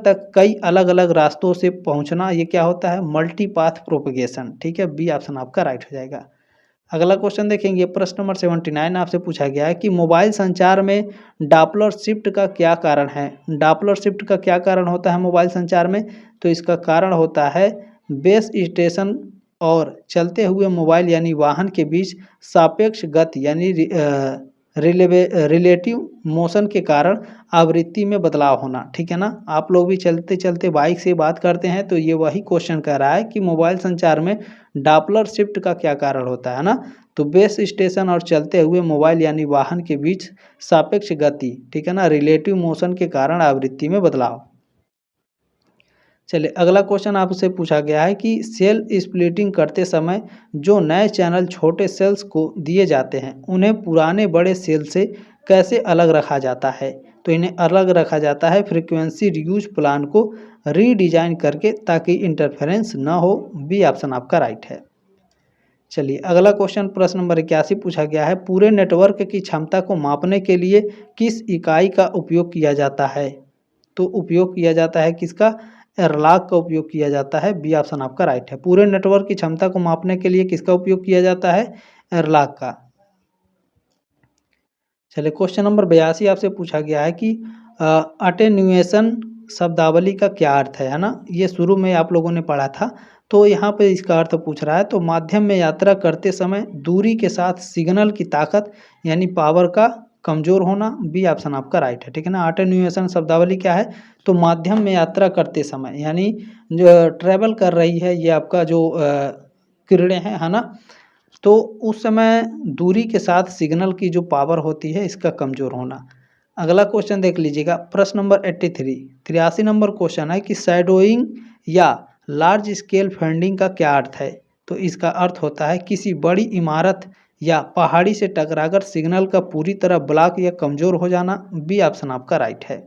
तक कई अलग अलग रास्तों से पहुंचना, ये क्या होता है, मल्टीपाथ प्रोपगेशन, ठीक है। बी ऑप्शन आपका राइट हो जाएगा। अगला क्वेश्चन देखेंगे, प्रश्न नंबर 79 आपसे पूछा गया है कि मोबाइल संचार में डॉपलर शिफ्ट का क्या कारण है। डॉपलर शिफ्ट का क्या कारण होता है मोबाइल संचार में। तो इसका कारण होता है बेस स्टेशन और चलते हुए मोबाइल यानी वाहन के बीच सापेक्ष गति यानी रिलेटिव मोशन के कारण आवृत्ति में बदलाव होना, ठीक है ना। आप लोग भी चलते चलते बाइक से बात करते हैं, तो ये वही क्वेश्चन कह रहा है कि मोबाइल संचार में डॉपलर शिफ्ट का क्या कारण होता है ना। तो बेस स्टेशन और चलते हुए मोबाइल यानी वाहन के बीच सापेक्ष गति, ठीक है ना, रिलेटिव मोशन के कारण आवृत्ति में बदलाव। चलिए अगला क्वेश्चन आपसे पूछा गया है कि सेल स्प्लिटिंग करते समय जो नए चैनल छोटे सेल्स को दिए जाते हैं उन्हें पुराने बड़े सेल से कैसे अलग रखा जाता है। तो इन्हें अलग रखा जाता है फ्रीक्वेंसी रियूज प्लान को रीडिजाइन करके ताकि इंटरफेरेंस न हो। बी ऑप्शन आपका राइट है। चलिए अगला क्वेश्चन प्रश्न नंबर 81 पूछा गया है पूरे नेटवर्क की क्षमता को मापने के लिए किस इकाई का उपयोग किया जाता है। तो उपयोग किया जाता है किसका, एरलॉग का उपयोग किया जाता है। बी ऑप्शन आपका राइट है। पूरे नेटवर्क की क्षमता को मापने के लिए किसका उपयोग किया जाता है, एरलॉग का। चलिए क्वेश्चन नंबर 82 आपसे पूछा गया है कि अटेन्यूएशन शब्दावली का क्या अर्थ है ना। ये शुरू में आप लोगों ने पढ़ा था, तो यहाँ पे इसका अर्थ पूछ रहा है। तो माध्यम में यात्रा करते समय दूरी के साथ सिग्नल की ताकत यानी पावर का कमज़ोर होना। बी ऑप्शन आपका राइट है, ठीक है ना। अटेन्यूएशन शब्दावली क्या है, तो माध्यम में यात्रा करते समय यानी जो ट्रैवल कर रही है ये आपका जो किरणें हैं, है ना, तो उस समय दूरी के साथ सिग्नल की जो पावर होती है इसका कमज़ोर होना। अगला क्वेश्चन देख लीजिएगा, प्रश्न नंबर 83 नंबर क्वेश्चन है कि शैडोइंग या लार्ज स्केल फंडिंग का क्या अर्थ है। तो इसका अर्थ होता है किसी बड़ी इमारत या पहाड़ी से टकराकर सिग्नल का पूरी तरह ब्लॉक या कमज़ोर हो जाना। बी ऑप्शन आपका राइट है।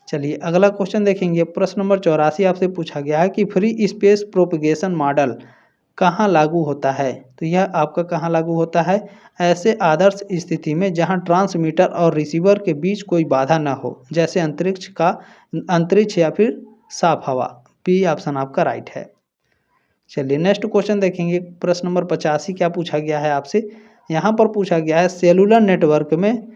चलिए अगला क्वेश्चन देखेंगे, प्रश्न नंबर 84 आपसे पूछा गया है कि फ्री स्पेस प्रोपगेशन मॉडल कहाँ लागू होता है। तो यह आपका कहाँ लागू होता है, ऐसे आदर्श स्थिति में जहाँ ट्रांसमीटर और रिसीवर के बीच कोई बाधा न हो, जैसे अंतरिक्ष या फिर साफ हवा। बी ऑप्शन आपका राइट है। चलिए नेक्स्ट क्वेश्चन देखेंगे, प्रश्न नंबर 85 क्या पूछा गया है आपसे। यहाँ पर पूछा गया है सेलुलर नेटवर्क में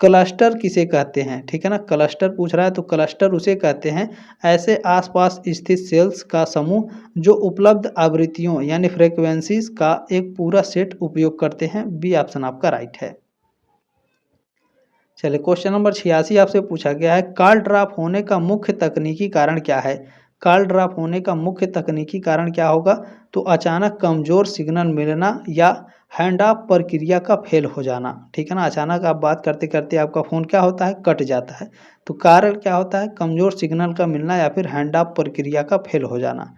क्लस्टर किसे कहते हैं, ठीक है ना। क्लस्टर पूछ रहा है, तो क्लस्टर उसे कहते हैं ऐसे आसपास स्थित सेल्स का समूह जो उपलब्ध आवृत्तियों यानी फ्रीक्वेंसीज का एक पूरा सेट उपयोग करते हैं। बी ऑप्शन आपका राइट है। चलिए क्वेश्चन नंबर 86 आपसे पूछा गया है कॉल ड्रॉप होने का मुख्य तकनीकी कारण क्या है। कॉल ड्रॉप होने का मुख्य तकनीकी कारण क्या होगा, तो अचानक कमज़ोर सिग्नल मिलना या हैंड ऑफ प्रक्रिया का फेल हो जाना, ठीक है ना। अचानक आप बात करते करते आपका फ़ोन क्या होता है, कट जाता है, तो कारण क्या होता है, कमज़ोर सिग्नल का मिलना या फिर हैंड ऑफ प्रक्रिया का फेल हो जाना।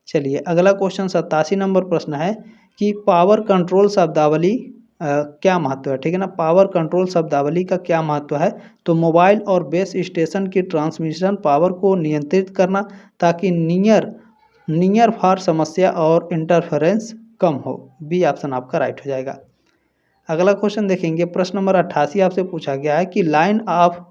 चलिए अगला क्वेश्चन 87 नंबर प्रश्न है कि पावर कंट्रोल शब्दावली क्या महत्व है, ठीक है ना। पावर कंट्रोल शब्दावली का क्या महत्व है, तो मोबाइल और बेस स्टेशन की ट्रांसमिशन पावर को नियंत्रित करना ताकि नियर नियर फॉर समस्या और इंटरफेरेंस कम हो। बी ऑप्शन आपका राइट हो जाएगा। अगला क्वेश्चन देखेंगे, प्रश्न नंबर 88 आपसे पूछा गया है कि लाइन ऑफ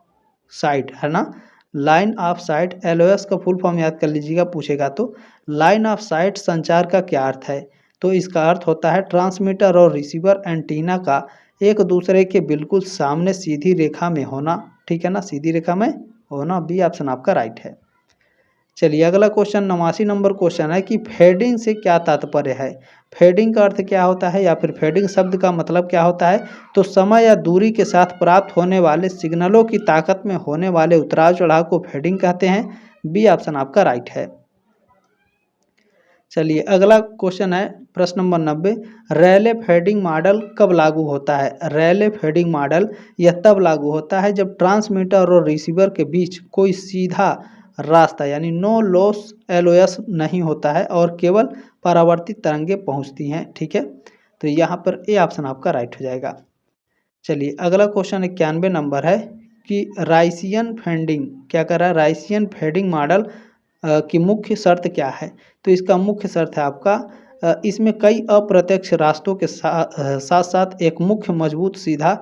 साइट है ना, लाइन ऑफ साइट एलओएस का फुल फॉर्म याद कर लीजिएगा, पूछेगा तो लाइन ऑफ साइट संचार का क्या अर्थ है? तो इसका अर्थ होता है ट्रांसमीटर और रिसीवर एंटीना का एक दूसरे के बिल्कुल सामने सीधी रेखा में होना, ठीक है ना, सीधी रेखा में होना। बी ऑप्शन आपका राइट है। चलिए अगला क्वेश्चन 89 नंबर क्वेश्चन है कि फेडिंग से क्या तात्पर्य है? फेडिंग का अर्थ क्या होता है या फिर फेडिंग शब्द का मतलब क्या होता है? तो समय या दूरी के साथ प्राप्त होने वाले सिग्नलों की ताकत में होने वाले उतराव चढ़ाव को फेडिंग कहते हैं। बी ऑप्शन आपका राइट है। चलिए अगला क्वेश्चन है प्रश्न नंबर 90, रैले फेडिंग मॉडल कब लागू होता है? रैले फेडिंग मॉडल यह तब लागू होता है जब ट्रांसमीटर और रिसीवर के बीच कोई सीधा रास्ता यानी नो लॉस एलओएस नहीं होता है और केवल परावर्तित तरंगें पहुंचती हैं, ठीक है। तो यहाँ पर ए ऑप्शन आपका राइट हो जाएगा। चलिए अगला क्वेश्चन 91 नंबर है कि राइसियन फेडिंग क्या कर रहा है? राइसियन फेडिंग मॉडल की मुख्य शर्त क्या है? तो इसका मुख्य शर्त है आपका इसमें कई अप्रत्यक्ष रास्तों के साथ साथ एक मुख्य मजबूत सीधा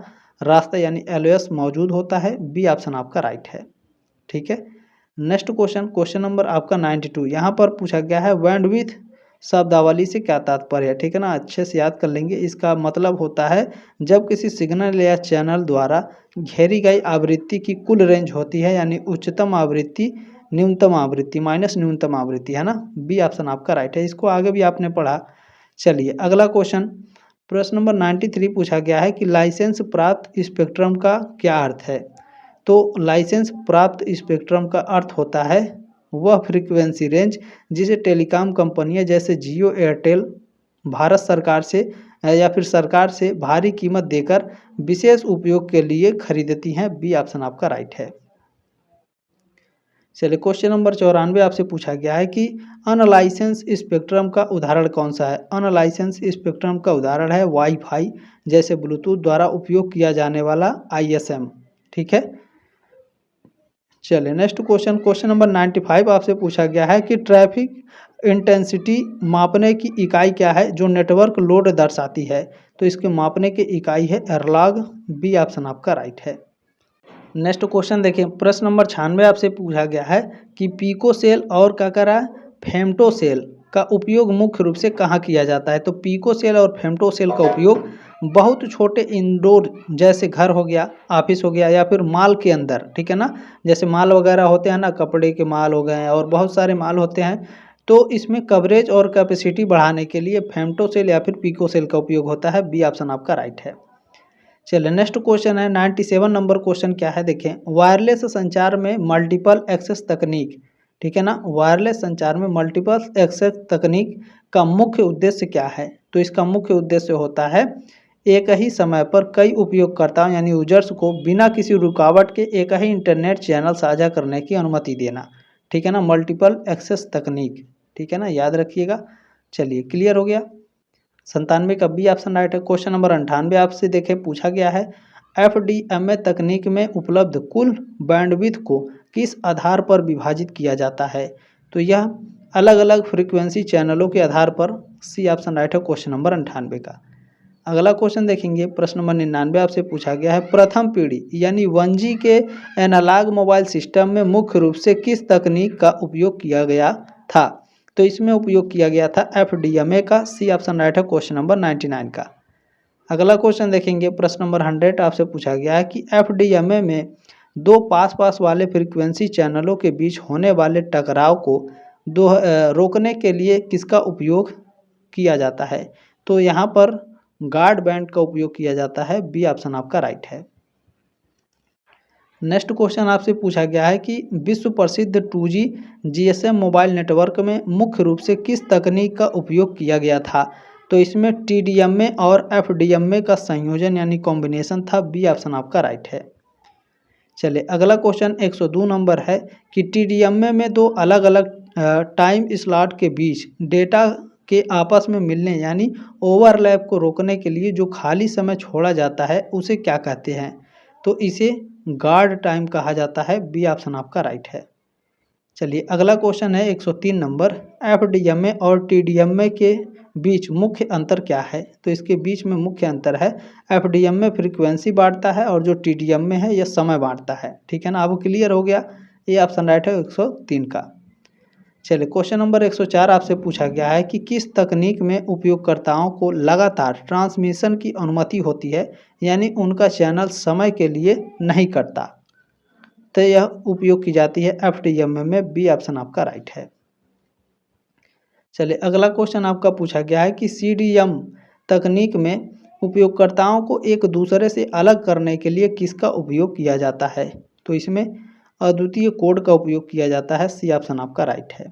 रास्ता यानी एलओएस मौजूद होता है। बी ऑप्शन आपका राइट है, ठीक है। नेक्स्ट क्वेश्चन, क्वेश्चन नंबर आपका 92, यहाँ पर पूछा गया है बैंडविड्थ शब्दावली से क्या तात्पर्य है? ठीक है ना, अच्छे से याद कर लेंगे। इसका मतलब होता है जब किसी सिग्नल या चैनल द्वारा घेरी गई आवृत्ति की कुल रेंज होती है यानी उच्चतम आवृत्ति न्यूनतम आवृत्ति माइनस न्यूनतम आवृत्ति, है ना। बी ऑप्शन आपका राइट है, इसको आगे भी आपने पढ़ा। चलिए अगला क्वेश्चन, प्रश्न नंबर 93 पूछा गया है कि लाइसेंस प्राप्त स्पेक्ट्रम का क्या अर्थ है? तो लाइसेंस प्राप्त स्पेक्ट्रम का अर्थ होता है वह फ्रीक्वेंसी रेंज जिसे टेलीकॉम कंपनियां जैसे जियो एयरटेल भारत सरकार से या फिर सरकार से भारी कीमत देकर विशेष उपयोग के लिए खरीदती हैं। बी ऑप्शन आपका राइट है। चलिए क्वेश्चन नंबर 94 आपसे पूछा गया है कि अनलाइसेंस स्पेक्ट्रम का उदाहरण कौन सा है? अनलाइसेंस स्पेक्ट्रम का उदाहरण है वाईफाई जैसे ब्लूटूथ द्वारा उपयोग किया जाने वाला आईएसएम, ठीक है। चलिए नेक्स्ट क्वेश्चन, क्वेश्चन नंबर 95 आपसे पूछा गया है कि ट्रैफिक इंटेंसिटी मापने की इकाई क्या है जो नेटवर्क लोड दर्शाती है? तो इसके मापने की इकाई है एरलॉग। बी ऑप्शन आपका राइट है। नेक्स्ट क्वेश्चन देखिए, प्रश्न नंबर 96 आपसे पूछा गया है कि पीको सेल और क्या करा फेमटो सेल का उपयोग मुख्य रूप से कहाँ किया जाता है? तो पीको सेल और फेमटो सेल का उपयोग बहुत छोटे इंडोर जैसे घर हो गया, ऑफिस हो गया या फिर मॉल के अंदर, ठीक है ना, जैसे मॉल वगैरह होते हैं ना, कपड़े के मॉल हो गए और बहुत सारे मॉल होते हैं, तो इसमें कवरेज और कैपेसिटी बढ़ाने के लिए फेमटो सेल या फिर पीको सेल का उपयोग होता है। बी ऑप्शन आपका राइट है। चलिए नेक्स्ट क्वेश्चन है 97 नंबर क्वेश्चन क्या है देखें, वायरलेस संचार में मल्टीपल एक्सेस तकनीक, ठीक है ना, वायरलेस संचार में मल्टीपल एक्सेस तकनीक का मुख्य उद्देश्य क्या है? तो इसका मुख्य उद्देश्य होता है एक ही समय पर कई उपयोगकर्ताओं यानी यूजर्स को बिना किसी रुकावट के एक ही इंटरनेट चैनल साझा करने की अनुमति देना, ठीक है ना, मल्टीपल एक्सेस तकनीक, ठीक है ना, याद रखिएगा। चलिए क्लियर हो गया। 97 का बी ऑप्शन राइट है। क्वेश्चन नंबर 98 आपसे देखें पूछा गया है एफडीएमए तकनीक में उपलब्ध कुल बैंडविड्थ को किस आधार पर विभाजित किया जाता है? तो यह अलग अलग फ्रीक्वेंसी चैनलों के आधार पर। सी ऑप्शन राइट है क्वेश्चन नंबर 98 का। अगला क्वेश्चन देखेंगे, प्रश्न नंबर 99 आपसे पूछा गया है प्रथम पीढ़ी यानी 1G के एनालॉग मोबाइल सिस्टम में मुख्य रूप से किस तकनीक का उपयोग किया गया था? तो इसमें उपयोग किया गया था एफडीएमए का। सी ऑप्शन राइट है क्वेश्चन नंबर 99 का। अगला क्वेश्चन देखेंगे, प्रश्न नंबर 100 आपसे पूछा गया है कि एफडीएमए में दो पास पास वाले फ्रीक्वेंसी चैनलों के बीच होने वाले टकराव को रोकने के लिए किसका उपयोग किया जाता है? तो यहाँ पर गार्ड बैंड का उपयोग किया जाता है। बी ऑप्शन आपका राइट है। नेक्स्ट क्वेश्चन आपसे पूछा गया है कि विश्व प्रसिद्ध 2G जीएसएम मोबाइल नेटवर्क में मुख्य रूप से किस तकनीक का उपयोग किया गया था? तो इसमें टीडीएमए और एफडीएमए का संयोजन यानी कॉम्बिनेशन था। बी ऑप्शन आपका राइट है। चलिए अगला क्वेश्चन 102 नंबर है कि टीडीएमए में दो अलग अलग टाइम स्लॉट के बीच डेटा के आपस में मिलने यानी ओवरलैप को रोकने के लिए जो खाली समय छोड़ा जाता है उसे क्या कहते हैं? तो इसे गार्ड टाइम कहा जाता है। बी ऑप्शन आपका राइट है। चलिए अगला क्वेश्चन है 103 नंबर, एफडीएमए और टीडीएमए के बीच मुख्य अंतर क्या है? तो इसके बीच में मुख्य अंतर है, एफडीएमए फ्रीक्वेंसी बांटता है और जो टीडीएमए है यह समय बांटता है। ठीक है ना, अब क्लियर हो गया, ये ऑप्शन राइट है 103 का। चलिए क्वेश्चन नंबर 104 आपसे पूछा गया है कि किस तकनीक में उपयोगकर्ताओं को लगातार ट्रांसमिशन की अनुमति होती है, यानी उनका चैनल समय के लिए नहीं कटता। तो यह उपयोग की जाती है एफडीएमए में, बी ऑप्शन आपका राइट है। चलिए अगला क्वेश्चन आपका पूछा गया है कि सीडीएम तकनीक में उपयोगकर्ताओं को एक दूसरे से अलग करने के लिए किसका उपयोग किया जाता है? तो इसमें अद्वितीय कोड का उपयोग किया जाता है, सी ऑप्शन आपका राइट है।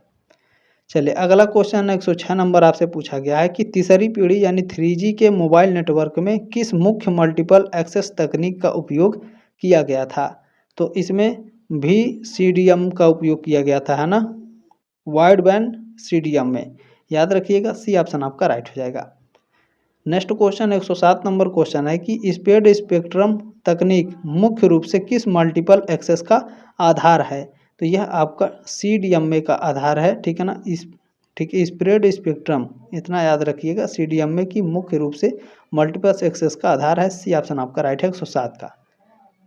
चलिए अगला क्वेश्चन 106 नंबर आपसे पूछा गया है कि तीसरी पीढ़ी यानी 3G के मोबाइल नेटवर्क में किस मुख्य मल्टीपल एक्सेस तकनीक का उपयोग किया गया था? तो इसमें भी सीडीएम का उपयोग किया गया था, है ना, वाइड बैंड सीडीएम में, याद रखिएगा, सी ऑप्शन आपका राइट हो जाएगा। नेक्स्ट क्वेश्चन 107 नंबर क्वेश्चन है कि स्पेड स्पेक्ट्रम तकनीक मुख्य रूप से किस मल्टीपल एक्सेस का आधार है? तो यह आपका सीडीएमए का आधार है। ठीक है ना, ठीक है, स्प्रेड स्पेक्ट्रम इतना याद रखिएगा, सीडीएमए की मुख्य रूप से मल्टीपल एक्सेस का आधार है, सी ऑप्शन आपका राइट है 107 का।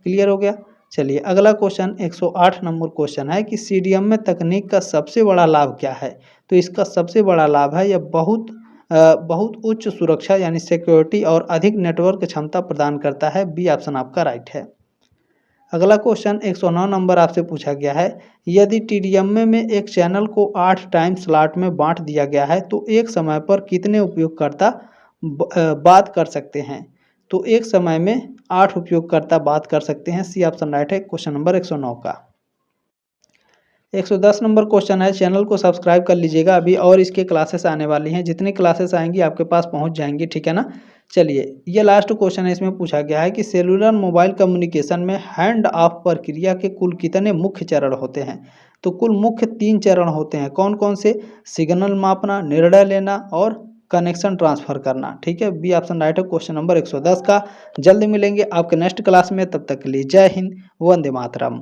क्लियर हो गया। चलिए अगला क्वेश्चन 108 नंबर क्वेश्चन है कि सीडीएमए तकनीक का सबसे बड़ा लाभ क्या है? तो इसका सबसे बड़ा लाभ है यह बहुत उच्च सुरक्षा यानी सिक्योरिटी और अधिक नेटवर्क क्षमता प्रदान करता है, बी ऑप्शन आपका राइट है। अगला क्वेश्चन 109 नंबर आपसे पूछा गया है, यदि टीडीएमए में एक चैनल को 8 टाइम स्लॉट में बांट दिया गया है तो एक समय पर कितने उपयोगकर्ता बात कर सकते हैं? तो एक समय में 8 उपयोगकर्ता बात कर सकते हैं, सी ऑप्शन राइट है क्वेश्चन नंबर 109 का। 110 नंबर क्वेश्चन है, चैनल को सब्सक्राइब कर लीजिएगा अभी, और इसके क्लासेस आने वाली हैं, जितनी क्लासेस आएंगी आपके पास पहुंच जाएंगी। ठीक है ना। चलिए ये लास्ट क्वेश्चन है, इसमें पूछा गया है कि सेलुलर मोबाइल कम्युनिकेशन में हैंड ऑफ प्रक्रिया के कुल कितने मुख्य चरण होते हैं? तो कुल मुख्य 3 चरण होते हैं। कौन कौन से? सिग्नल मापना, निर्णय लेना और कनेक्शन ट्रांसफर करना। ठीक है, बी ऑप्शन राइट है क्वेश्चन नंबर 110 का। जल्द मिलेंगे आपके नेक्स्ट क्लास में, तब तक के लिए जय हिंद, वंदे मातरम।